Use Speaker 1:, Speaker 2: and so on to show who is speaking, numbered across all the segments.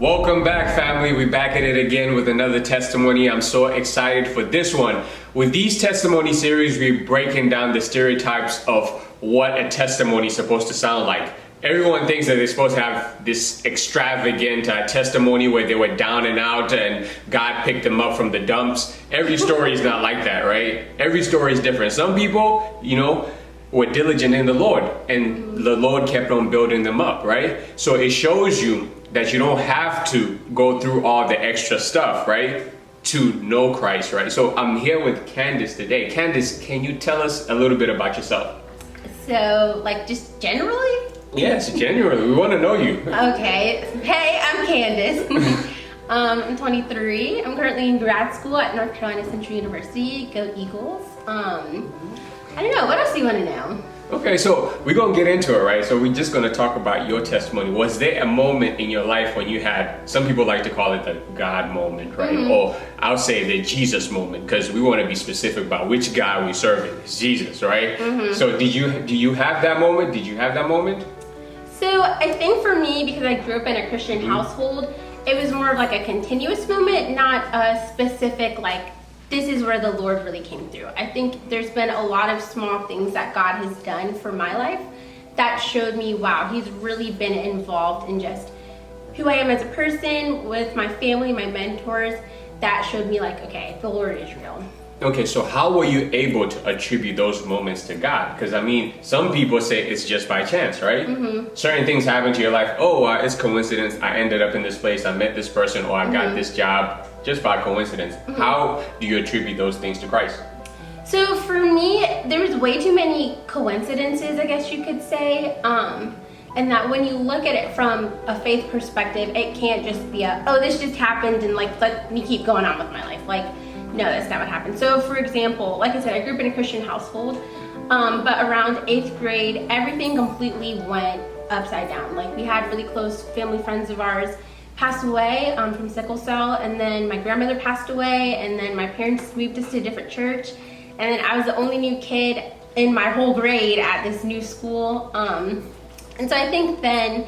Speaker 1: Welcome back, family. We're back at it again with another testimony. I'm so excited for this one. With these testimony series, we're breaking down the stereotypes of what a testimony is supposed to sound like. Everyone thinks that they're supposed to have this extravagant testimony where they were down and out and God picked them up from the dumps. Every story is not like that, right? Every story is different. Some people, were diligent in the Lord and the Lord kept on building them up, right? So it shows you that you don't have to go through all the extra stuff, right, to know Christ, right? So I'm here with Candace today. Candace, can you tell us a little bit about yourself?
Speaker 2: So, just generally?
Speaker 1: Yes, generally. We want to know you.
Speaker 2: Okay. Hey, I'm Candace. I'm 23. I'm currently in grad school at North Carolina Central University. Go Eagles. I don't know. What else do you want to know?
Speaker 1: Okay, so we're going to get into it, right? So we're just going to talk about your testimony. Was there a moment in your life when you had, some people like to call it the God moment, right? Mm-hmm. Or I'll say the Jesus moment, because we want to be specific about which God we serve. It's Jesus, right? Mm-hmm. So do you have that moment? Did you have that moment?
Speaker 2: So I think for me, because I grew up in a Christian household, it was more of a continuous moment, not a specific this is where the Lord really came through. I think there's been a lot of small things that God has done for my life that showed me, wow, he's really been involved in just who I am as a person, with my family, my mentors. That showed me okay, the Lord is real.
Speaker 1: Okay, so how were you able to attribute those moments to God? Because some people say it's just by chance, right? Mm-hmm. Certain things happen to your life. Oh, it's coincidence. I ended up in this place. I met this person, or I got this job just by coincidence. Mm-hmm. How do you attribute those things to Christ?
Speaker 2: So for me, there was way too many coincidences, I guess you could say. And that when you look at it from a faith perspective, it can't just be this just happened and let me keep going on with my life. No, that's not what happened. So for example, like I said, I grew up in a Christian household, but around 8th grade, everything completely went upside down. We had really close family friends of ours passed away from sickle cell, and then my grandmother passed away, and then my parents moved us to a different church, and then I was the only new kid in my whole grade at this new school. And so I think then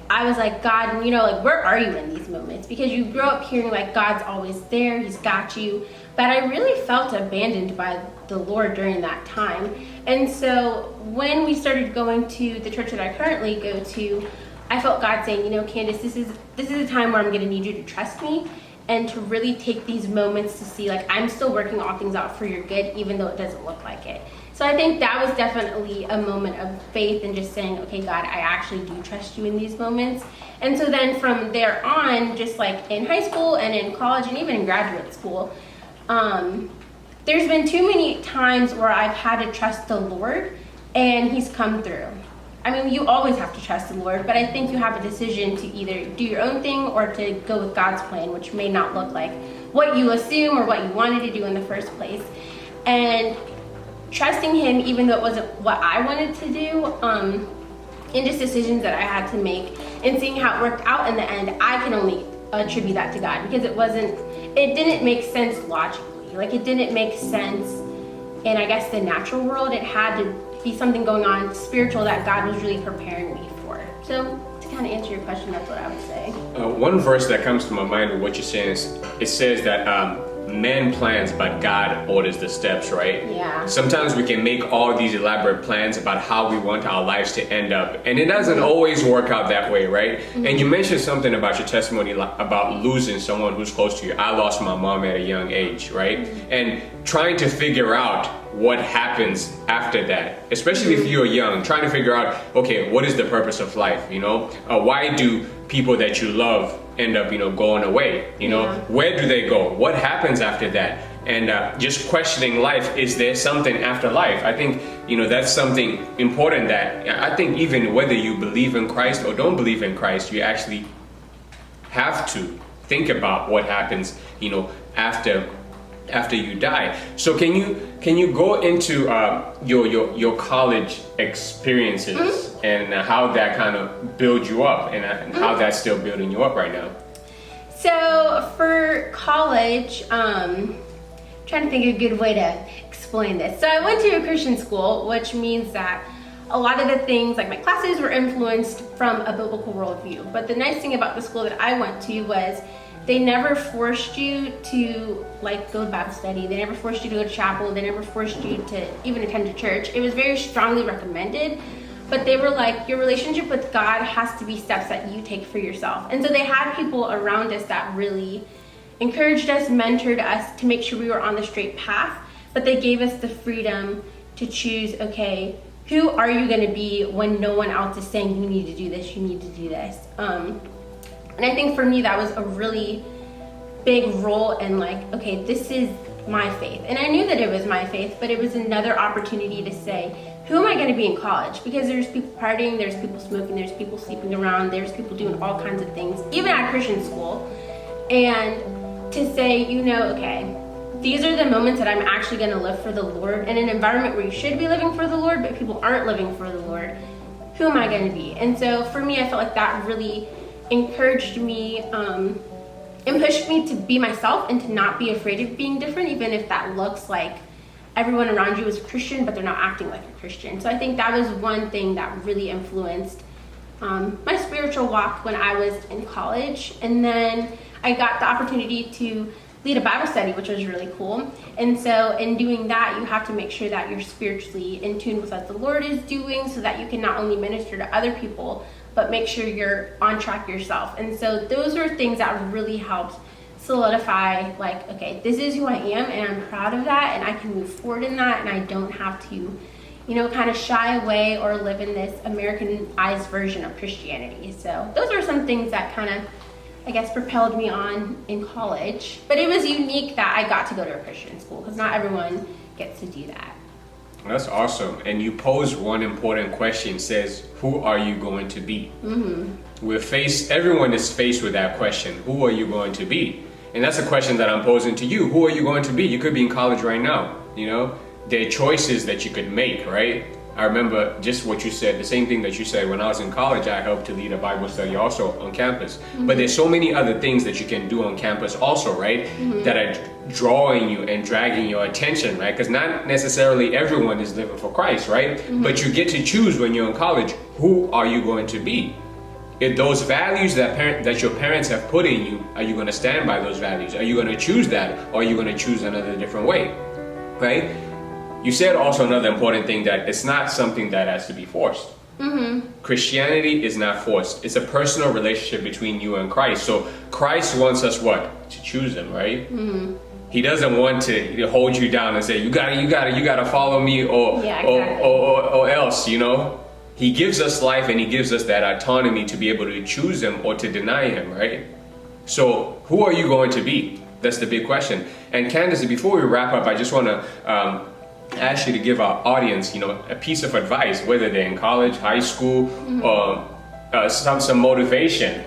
Speaker 2: I was God, where are you in these moments? Because you grow up hearing God's always there, he's got you. But I really felt abandoned by the Lord during that time. And so when we started going to the church that I currently go to, I felt God saying, Candace, this is a time where I'm going to need you to trust me and to really take these moments to see I'm still working all things out for your good, even though it doesn't look like it. So I think that was definitely a moment of faith and just saying, okay, God, I actually do trust you in these moments. And so then from there on, just in high school and in college and even in graduate school, there's been too many times where I've had to trust the Lord and he's come through. You always have to trust the Lord, but I think you have a decision to either do your own thing or to go with God's plan, which may not look like what you assume or what you wanted to do in the first place. And trusting him, even though it wasn't what I wanted to do, in just decisions that I had to make, and seeing how it worked out in the end, I can only attribute that to God, because it didn't make sense logically. It didn't make sense in, I guess, the natural world. It had to be something going on spiritual that God was really preparing me for. So to kind of answer your question, that's what I would say.
Speaker 1: One verse that comes to my mind with what you're saying is, it says that man plans, but God orders the steps, right?
Speaker 2: Yeah.
Speaker 1: Sometimes we can make all these elaborate plans about how we want our lives to end up, and it doesn't always work out that way, right? Mm-hmm. And you mentioned something about your testimony about losing someone who's close to you. I lost my mom at a young age, right? Mm-hmm. And trying to figure out what happens after that, especially if you're young, trying to figure out, okay, what is the purpose of life? Why do people that you love end up, going away? Where do they go? What happens after that? And just questioning life. Is there something after life? I think, that's something important that I think even whether you believe in Christ or don't believe in Christ, you actually have to think about what happens, after you die. So can you go into your college experiences and how that kind of built you up and how that's still building you up right now?
Speaker 2: So for college, trying to think of a good way to explain this. So I went to a Christian school, which means that a lot of the things, like my classes were influenced from a biblical worldview. But the nice thing about the school that I went to was they never forced you to like go to Bible study. They never forced you to go to chapel. They never forced you to even attend a church. It was very strongly recommended, but they were like, your relationship with God has to be steps that you take for yourself. And so they had people around us that really encouraged us, mentored us to make sure we were on the straight path, but they gave us the freedom to choose, okay, who are you going to be when no one else is saying you need to do this, you need to do this. And I think for me, that was a really big role in like, okay, this is my faith. And I knew that it was my faith, but it was another opportunity to say, who am I going to be in college? Because there's people partying, there's people smoking, there's people sleeping around, there's people doing all kinds of things, even at Christian school. And to say, you know, okay, these are the moments that I'm actually going to live for the Lord in an environment where you should be living for the Lord, but people aren't living for the Lord. Who am I going to be? And so for me, I felt like that really encouraged me and pushed me to be myself and to not be afraid of being different, even if that looks like everyone around you is a Christian, but they're not acting like a Christian. So I think that was one thing that really influenced my spiritual walk when I was in college. And then I got the opportunity to lead a Bible study, which was really cool. And so in doing that, you have to make sure that you're spiritually in tune with what the Lord is doing so that you can not only minister to other people, but make sure you're on track yourself. And so those were things that really helped solidify, like, okay, this is who I am, and I'm proud of that, and I can move forward in that, and I don't have to, you know, kind of shy away or live in this Americanized version of Christianity. So those were some things that kind of, I guess, propelled me on in college. But it was unique that I got to go to a Christian school, because not everyone gets to do that.
Speaker 1: That's awesome. And you pose one important question, says, who are you going to be? Everyone is faced with that question. Who are you going to be? And that's a question that I'm posing to you. Who are you going to be? You could be in college right now. You know, there are choices that you could make, right? I remember just what you said, the same thing that you said. When I was in college, I helped to lead a Bible study also on campus. But there's so many other things that you can do on campus also, right? That are drawing you and dragging your attention, right? Because not necessarily everyone is living for Christ, right? But you get to choose when you're in college, who are you going to be? If those values that your parents have put in you, are you going to stand by those values? Are you going to choose that? Or are you going to choose another different way, right? You said also another important thing, that it's not something that has to be forced. Christianity is not forced. It's a personal relationship between you and Christ. So Christ wants us what? To choose him, right? He doesn't want to hold you down and say, you gotta follow me or else, you know? He gives us life, and he gives us that autonomy to be able to choose him or to deny him, right? So who are you going to be? That's the big question. And Candace, before we wrap up, I just want to ask you to give our audience, you know, a piece of advice, whether they're in college, high school, or some motivation,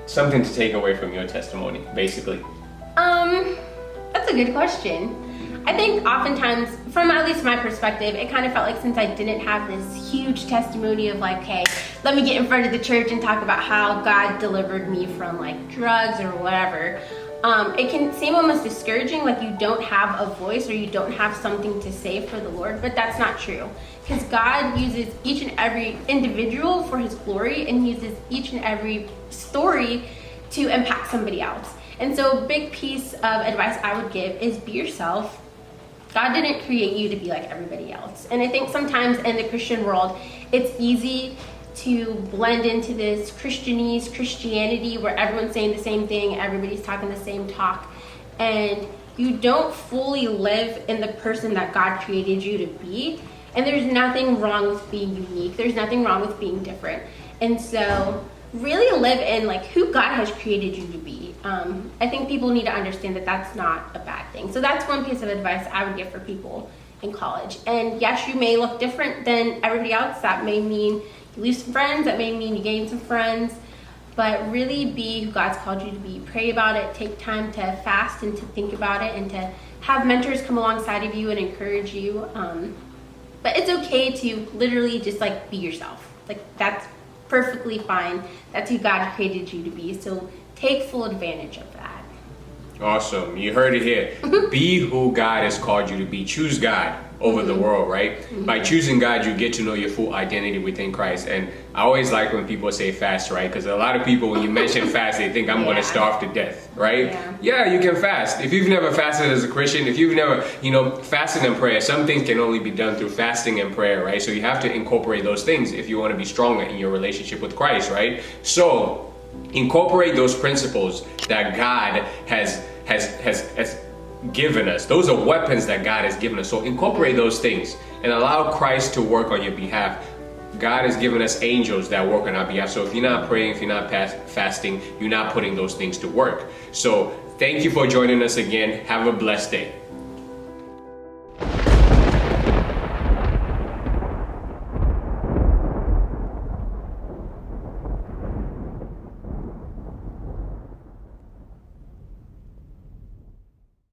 Speaker 1: something to take away from your testimony, basically.
Speaker 2: That's a good question. I think oftentimes, from at least my perspective, it kind of felt like since I didn't have this huge testimony of like, hey, let me get in front of the church and talk about how God delivered me from like drugs or whatever. It can seem almost discouraging, like you don't have a voice or you don't have something to say for the Lord, but that's not true. Because God uses each and every individual for his glory, and uses each and every story to impact somebody else. And so a big piece of advice I would give is be yourself. God didn't create you to be like everybody else. And I think sometimes in the Christian world, it's easy to blend into this Christianese Christianity where everyone's saying the same thing, everybody's talking the same talk, and you don't fully live in the person that God created you to be. And there's nothing wrong with being unique. There's nothing wrong with being different. And so really live in like who God has created you to be. I think people need to understand that that's not a bad thing. So that's one piece of advice I would give for people in college. And yes, you may look different than everybody else. That may mean you lose some friends. That may mean you gain some friends. But really be who God's called you to be. Pray about it. Take time to fast and to think about it, and to have mentors come alongside of you and encourage you. But it's okay to literally just like be yourself. Like that's perfectly fine. That's who God created you to be. So take full advantage of that.
Speaker 1: Awesome. You heard it here. Be who God has called you to be. Choose God over the world, right? By choosing God, you get to know your full identity within Christ. And I always like when people say fast, right? Because a lot of people, when you mention fast, they think I'm going to starve to death, right? Yeah, you can fast. If you've never fasted as a Christian, if you've never, fasted in prayer, some things can only be done through fasting and prayer, right? So you have to incorporate those things if you want to be stronger in your relationship with Christ, right? So incorporate those principles that God has given us. Those are weapons that God has given us. So incorporate those things and allow Christ to work on your behalf. God has given us angels that work on our behalf. So if you're not praying, if you're not fasting, you're not putting those things to work. So thank you for joining us again. Have a blessed day.